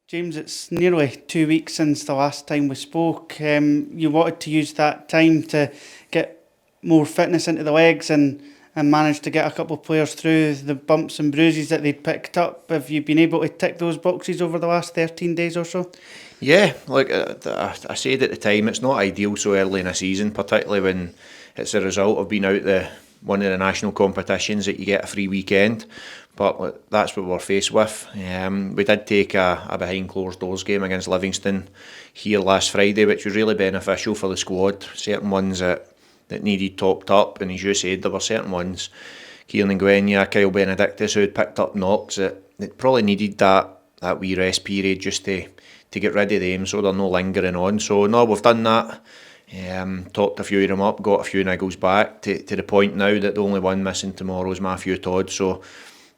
James, it's nearly 2 weeks since the last time we spoke. You wanted to use that time to get more fitness into the legs and managed to get a couple of players through the bumps and bruises that they'd picked up. Have you been able to tick those boxes over the last 13 days or so? Yeah, like I said at the time, it's not ideal so early in a season, particularly when it's a result of being out the one of the national competitions that you get a free weekend. But that's what we're faced with. We did take a behind closed doors game against Livingston here last Friday, which was really beneficial for the squad. Certain ones that needed topped up, and as you said, there were certain ones, Kieran Ngwenya, Kyle Benedictus, who had picked up knocks that probably needed that wee rest period just to get rid of them so they're no lingering on. So no, we've done that. Topped a few of them up, got a few niggles back to the point now that the only one missing tomorrow is Matthew Todd. So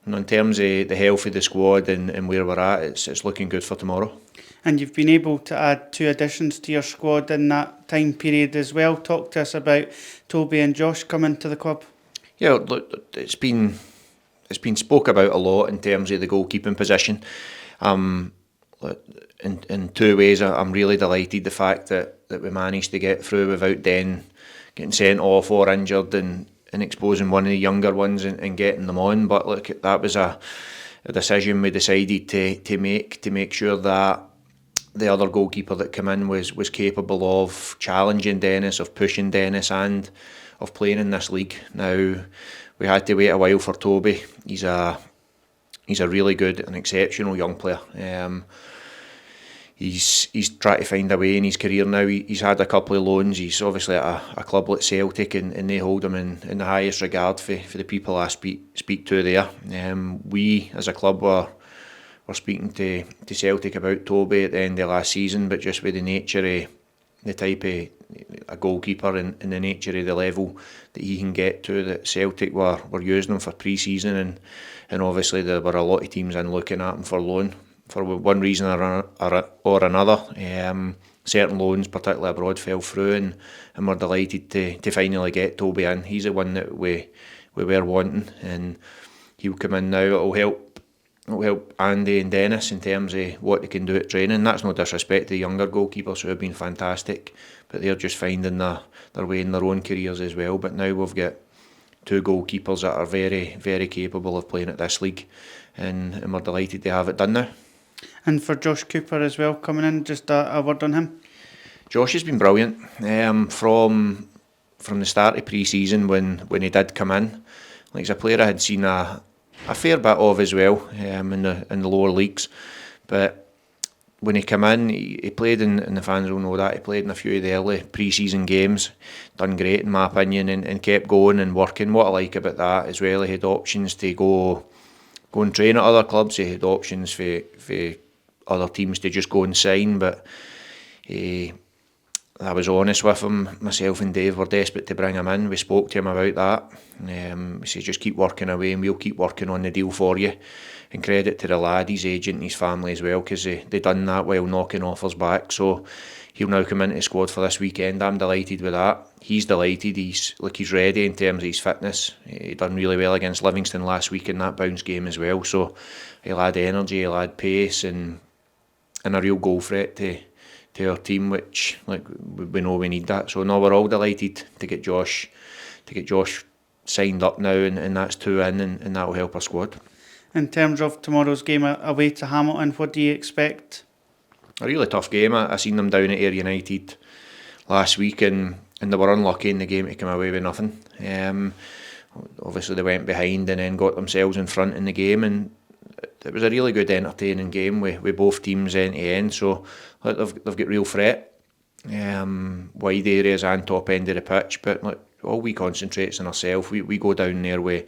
in terms of the health of the squad and where we're at, it's looking good for tomorrow. And you've been able to add 2 additions to your squad in that time period as well. Talk to us about Toby and Josh coming to the club. Yeah, look, it's been spoke about a lot in terms of the goalkeeping position. In 2 ways, I'm really delighted the fact that we managed to get through without then getting sent off or injured and exposing one of the younger ones and getting them on. But look, that was a decision we decided to make sure that the other goalkeeper that came in was capable of challenging Dennis, of pushing Dennis, and of playing in this league. Now, we had to wait a while for Toby. He's a really good and exceptional young player. He's trying to find a way in his career now. He's had a couple of loans. He's obviously at a club like Celtic, and they hold him in the highest regard for the people I speak to there. We as a club were speaking to Celtic about Toby at the end of last season, but just with the nature of the type of a goalkeeper and the nature of the level that he can get to, that Celtic were using him for pre-season, and obviously there were a lot of teams in looking at him for loan for one reason or another. Certain loans, particularly abroad, fell through, and we're delighted to finally get Toby in. He's the one that we were wanting, and he'll come in now. It'll help Andy and Dennis in terms of what they can do at training. That's no disrespect to the younger goalkeepers who have been fantastic, but they're just finding their way in their own careers as well. But now we've got 2 goalkeepers that are very, very capable of playing at this league, and we're delighted to have it done now. And for Josh Cooper as well coming in, just a word on him. Josh has been brilliant from the start of pre-season when he did come in. Like, he's a player I had seen a fair bit of as well in the lower leagues, but when he came in, he played and the fans will know that he played in a few of the early pre-season games, done great in my opinion, and kept going and working. What I like about that as well, he had options to go and train at other clubs. He had options for other teams to just go and sign, but I was honest with him. Myself and Dave were desperate to bring him in. We spoke to him about that. We said, just keep working away and we'll keep working on the deal for you. And credit to the lad, his agent and his family as well, because they done that while knocking offers back. So he'll now come into the squad for this weekend. I'm delighted with that. He's delighted. He's ready in terms of his fitness. He done really well against Livingston last week in that bounce game as well. So he'll add energy, he'll add pace, and a real goal threat to our team, which we know we need that. So no, we're all delighted to get Josh signed up now, and that's 2 in, and that will help our squad. In terms of tomorrow's game away to Hamilton, what do you expect? A really tough game. I seen them down at Ayr United last week, and they were unlucky in the game to come away with nothing. Obviously they went behind and then got themselves in front in the game, and it was a really good entertaining game with both teams end to end. So they've got real threat, wide areas and top end of the pitch, but all we concentrate on ourselves. We go down there, we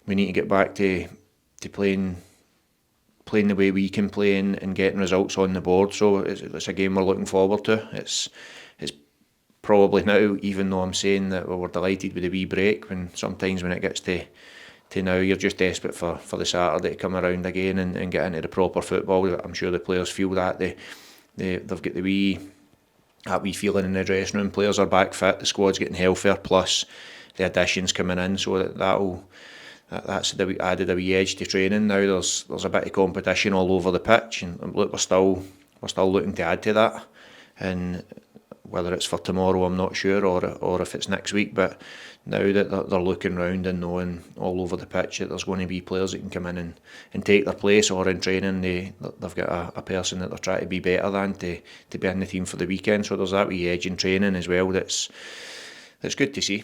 need to get back to playing the way we can play and getting results on the board. So it's a game we're looking forward to. It's probably now, even though I'm saying that we're delighted with the wee break, when sometimes when it gets to now, you're just desperate for the Saturday to come around again and get into the proper football. I'm sure the players feel that they've got that wee feeling in the dressing room. Players are back fit, the squad's getting healthier, plus the additions coming in, so that'll that's added a wee edge to training. Now there's a bit of competition all over the pitch, and look, we're still looking to add to that. And whether it's for tomorrow, I'm not sure, or if it's next week. But now that they're looking round and knowing all over the pitch that there's going to be players that can come in and take their place, or in training they've got a person that they're trying to be better than to be in the team for the weekend. So there's that wee edge in training as well that's good to see.